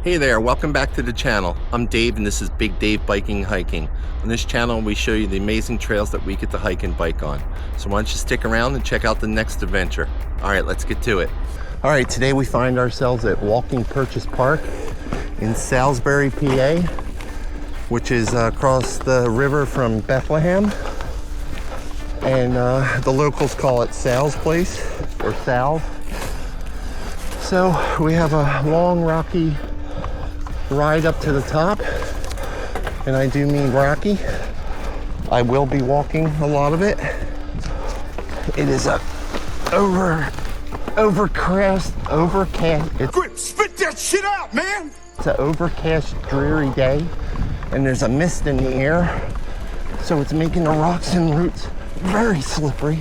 Hey there, welcome back to the channel. I'm Dave and this is Big Dave Biking and Hiking. On this channel we show you the amazing trails that we get to hike and bike on. So why don't you stick around and check out the next adventure. Alright, let's get to it. Alright, today we find ourselves at Walking Purchess Park in Salisbury, PA, which is across the river from Bethlehem. And the locals call it Sal's Place, or Sal's. So we have a long rocky ride up to the top, and I do mean rocky. I will be walking a lot of it. It is a overcast. Quit, spit that shit out, man! It's an overcast, dreary day, and there's a mist in the air, so it's making the rocks and roots very slippery.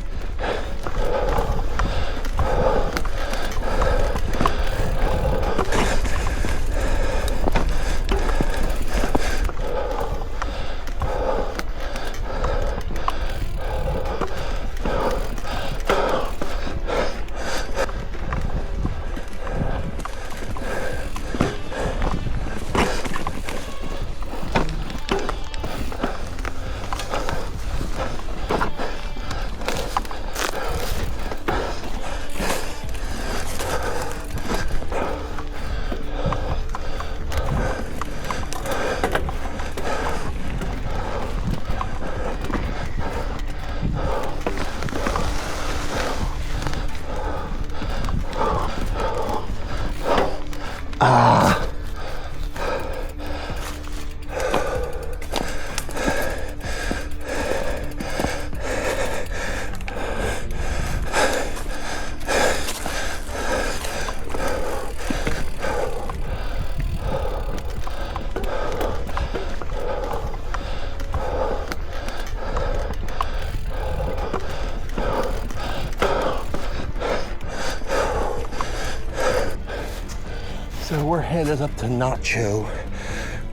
So we're headed up to Nacho,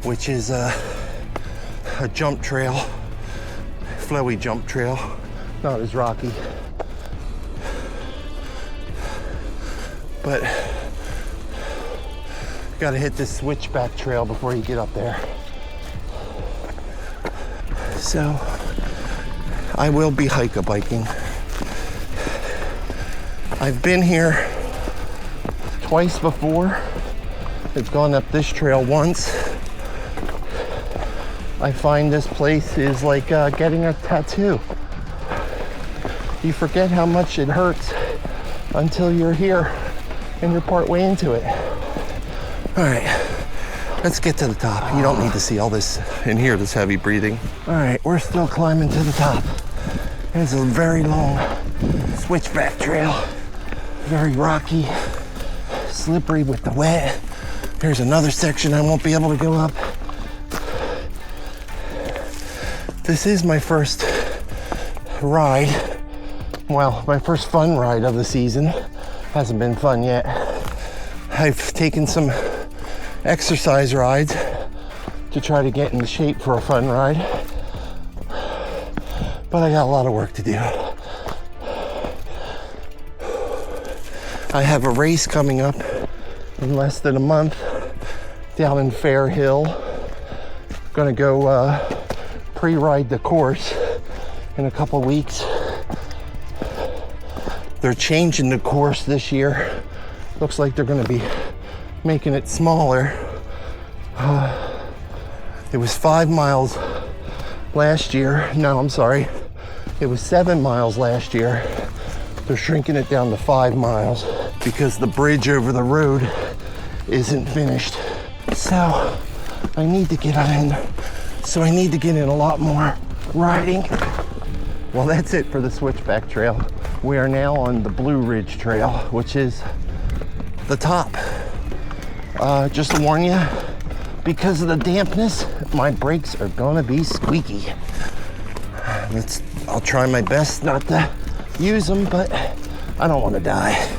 which is a jump trail, flowy jump trail, not as rocky, but you gotta hit this switchback trail before you get up there. So I will be hike-a-biking. I've been here twice before. I've gone up this trail once. I find this place is like getting a tattoo. You forget how much it hurts until you're here and you're part way into it. All right, let's get to the top. You don't need to see all this and hear this heavy breathing. All right, we're still climbing to the top. It's a very long switchback trail, very rocky, slippery with the wet. Here's another section I won't be able to go up. This is my first ride. Well, my first fun ride of the season. Hasn't been fun yet. I've taken some exercise rides to try to get in shape for a fun ride. But I got a lot of work to do. I have a race coming up in less than a month down in Fair Hill. Gonna go pre-ride the course in a couple weeks. They're changing the course this year. Looks like they're gonna be making it smaller. It was 5 miles last year. No, I'm sorry. It was 7 miles last year. They're shrinking it down to 5 miles because the bridge over the road isn't finished. So I need to get in. So I need to get in a lot more riding. Well, that's it for the switchback trail. We are now on the Blue Ridge Trail, which is the top. Just to warn you, because of the dampness, my brakes are gonna be squeaky. I'll try my best not to use them, but I don't want to die.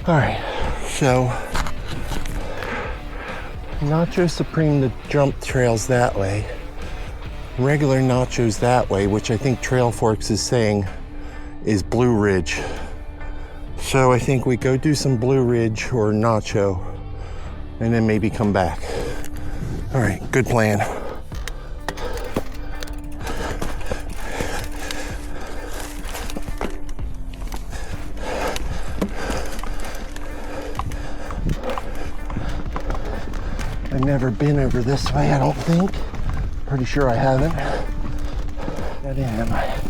All right, so Nacho Supreme, the jump trail's that way. Regular Nacho's that way, which I think Trail Forks is saying is Blue Ridge. So I think we go do some Blue Ridge or Nacho and then maybe come back. All right, good plan. I've never been over this way, I don't think. Pretty sure I haven't. That am I?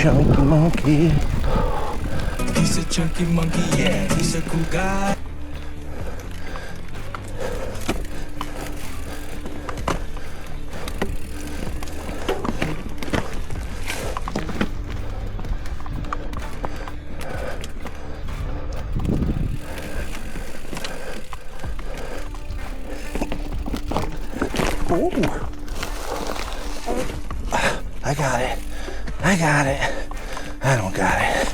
Chunky monkey. He's a chunky monkey, yeah, he's a cool guy. Ooh. I got it. I got it. I don't got it.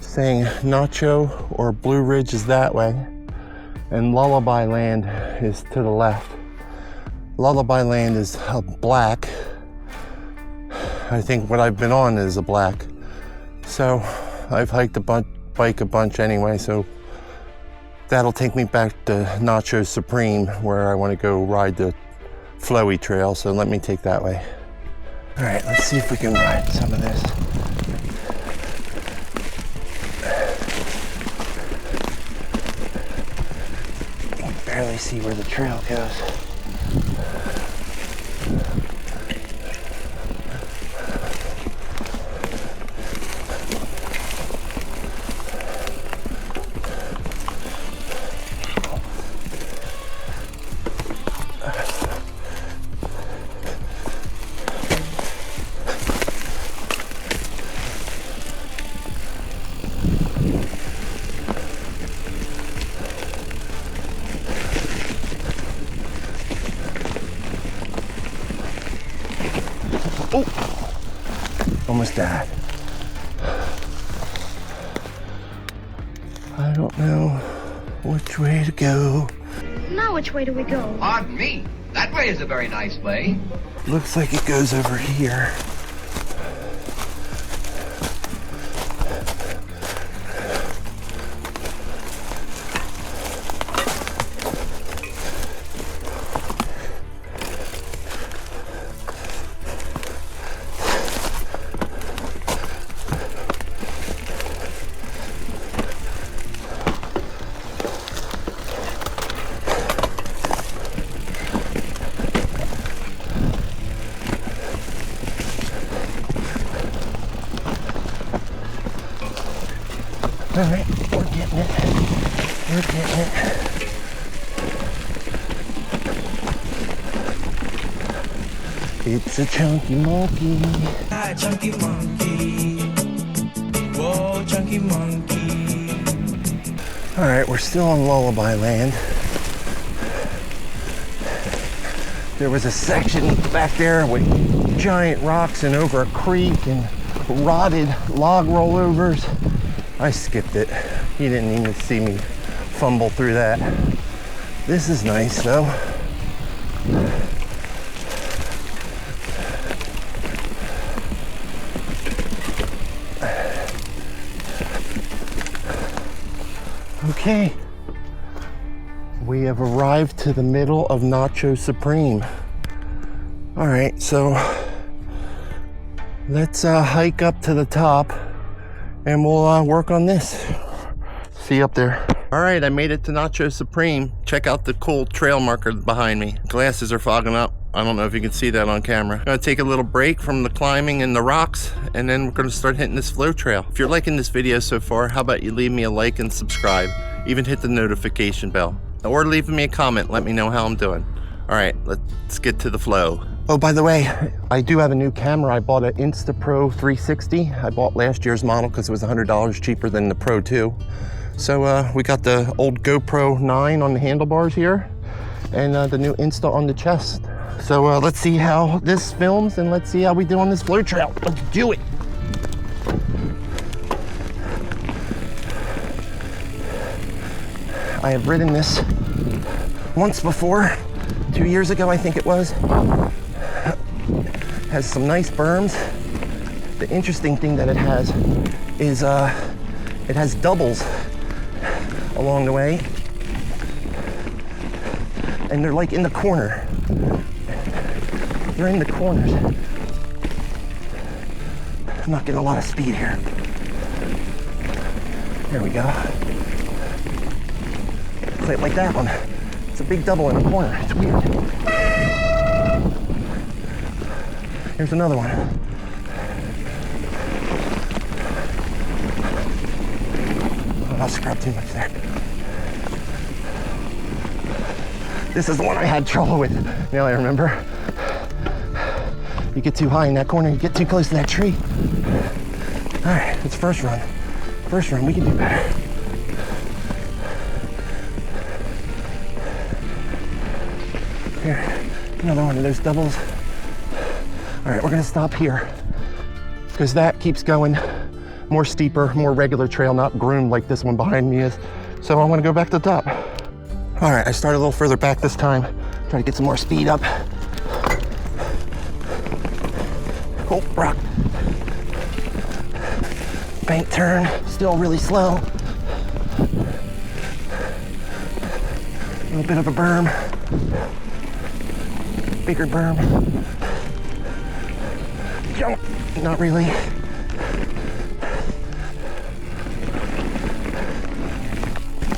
Saying Nacho or Blue Ridge is that way, and Lullaby Land is to the left. Lullaby Land is a black. I think what I've been on is a black. So I've hiked bike a bunch anyway, so that'll take me back to Nacho Supreme where I want to go ride the flowy trail, so let me take that way. All right, let's see if we can ride some of this. You can barely see where the trail goes. Oh, almost died. I don't know which way to go. Now which way do we go? Pardon me. That way is a very nice way. Looks like it goes over here. All right, we're getting it. We're getting it. It's a chunky monkey. Hi, chunky monkey. Whoa, chunky monkey. All right, we're still on Lullaby Land. There was a section back there with giant rocks and over a creek and rotted log rollovers. I skipped it. You didn't even see me fumble through that. This is nice though. Okay, we have arrived to the middle of Nacho Supreme. All right, so let's hike up to the top and we'll work on this. See you up there. All right, I made it to Nacho Supreme. Check out the cool trail marker behind me. Glasses are fogging up. I don't know if you can see that on camera. I'm gonna take a little break from the climbing and the rocks, and then we're gonna start hitting this flow trail. If you're liking this video so far, how about you leave me a like and subscribe? Even hit the notification bell. Or leave me a comment, let me know how I'm doing. All right, let's get to the flow. Oh, by the way, I do have a new camera. I bought an InstaPro 360. I bought last year's model because it was $100 cheaper than the Pro 2. So we got the old GoPro 9 on the handlebars here, and the new Insta on the chest. So let's see how this films, and let's see how we do on this flow trail. Let's do it. I have ridden this once before, 2 years ago I think it was. Has some nice berms. The interesting thing that it has is it has doubles along the way, and they're like in the corner. They're in the corners. I'm not getting a lot of speed here. There we go. Play it like that one. It's a big double in the corner. It's weird. Here's another one. Oh, I'll scrub too much there. This is the one I had trouble with. Now I remember. You get too high in that corner, you get too close to that tree. All right, it's first run. First run, we can do better. Here, another one of those doubles. All right, we're gonna stop here because that keeps going more steeper, more regular trail, not groomed like this one behind me is. So I'm gonna go back to the top. All right, I started a little further back this time. Try to get some more speed up. Oh, rock. Bank turn, still really slow. A little bit of a berm. Bigger berm. Jump, not really.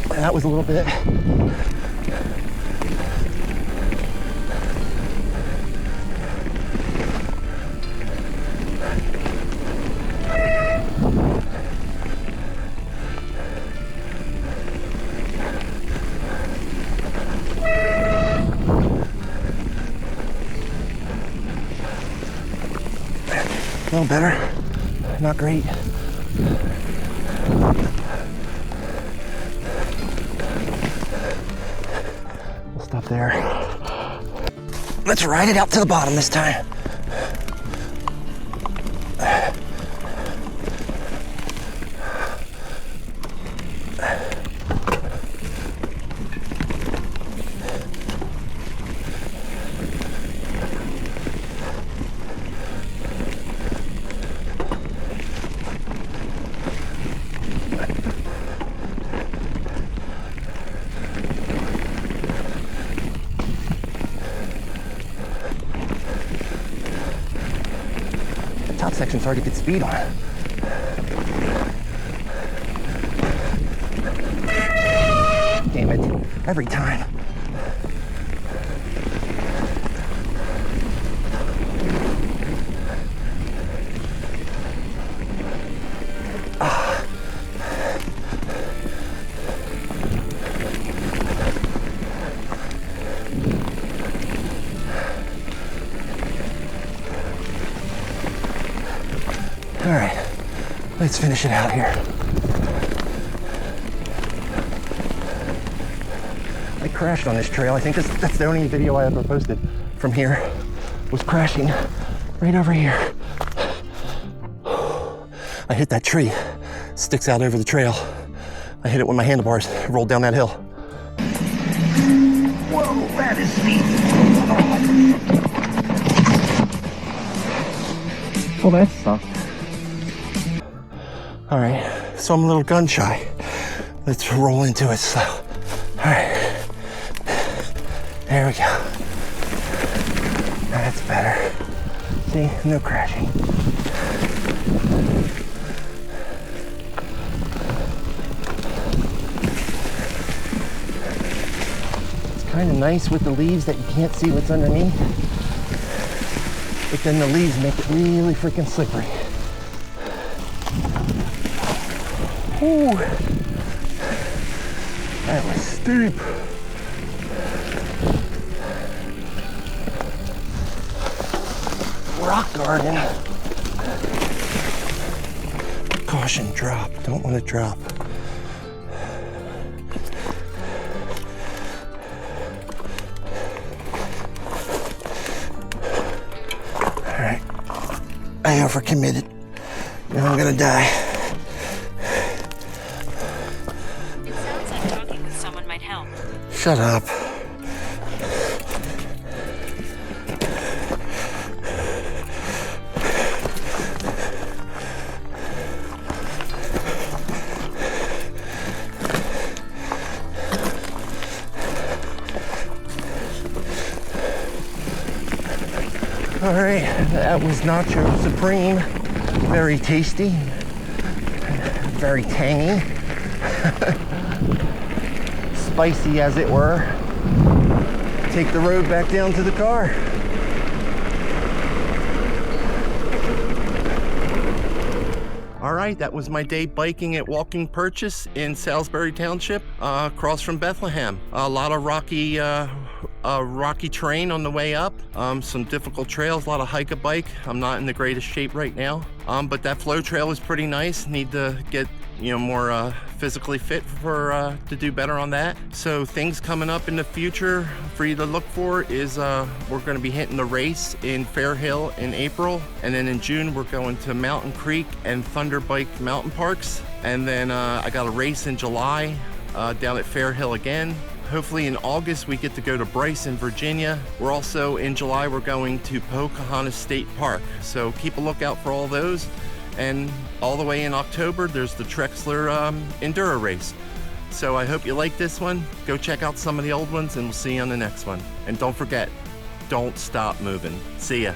That was a little bit. A little better, not great. We'll stop there. Let's ride it out to the bottom this time. Top section's hard to get speed on. Damn it, every time. All right, let's finish it out here. I crashed on this trail. I think that's the only video I ever posted from here, was crashing right over here. I hit that tree, sticks out over the trail. I hit it with my handlebars, rolled down that hill. Whoa, that is steep. Well, that sucked. All right, so I'm a little gun shy. Let's roll into it slow. All right. There we go. That's better. See, no crashing. It's kind of nice with the leaves that you can't see what's underneath, but then the leaves make it really freaking slippery. Ooh, that was steep. Rock garden. Caution, drop. Don't want to drop. All right. I overcommitted. Now I'm gonna die. It sounds like talking with someone might help. Shut up. All right, that was Nacho Supreme. Very tasty, very tangy, spicy as it were. Take the road back down to the car. All right, that was my day biking at Walking Purchase in Salisbury Township, across from Bethlehem. A lot of rocky terrain on the way up, some difficult trails, a lot of hike-a-bike. I'm not in the greatest shape right now, but that flow trail was pretty nice. Need to get more physically fit for to do better on that. So things coming up in the future for you to look for is we're going to be hitting the race in Fair Hill in April, and then in June we're going to Mountain Creek and Thunder Bike Mountain Parks, and then I got a race in July down at Fair Hill again. Hopefully in August we get to go to Bryce in Virginia. We're also in July we're going to Pocahontas State Park, so keep a lookout for all those. And all the way in October there's the Trexler Enduro race. So I hope you like this one. Go check out some of the old ones and we'll see you on the next one. And don't forget, don't stop moving. See ya.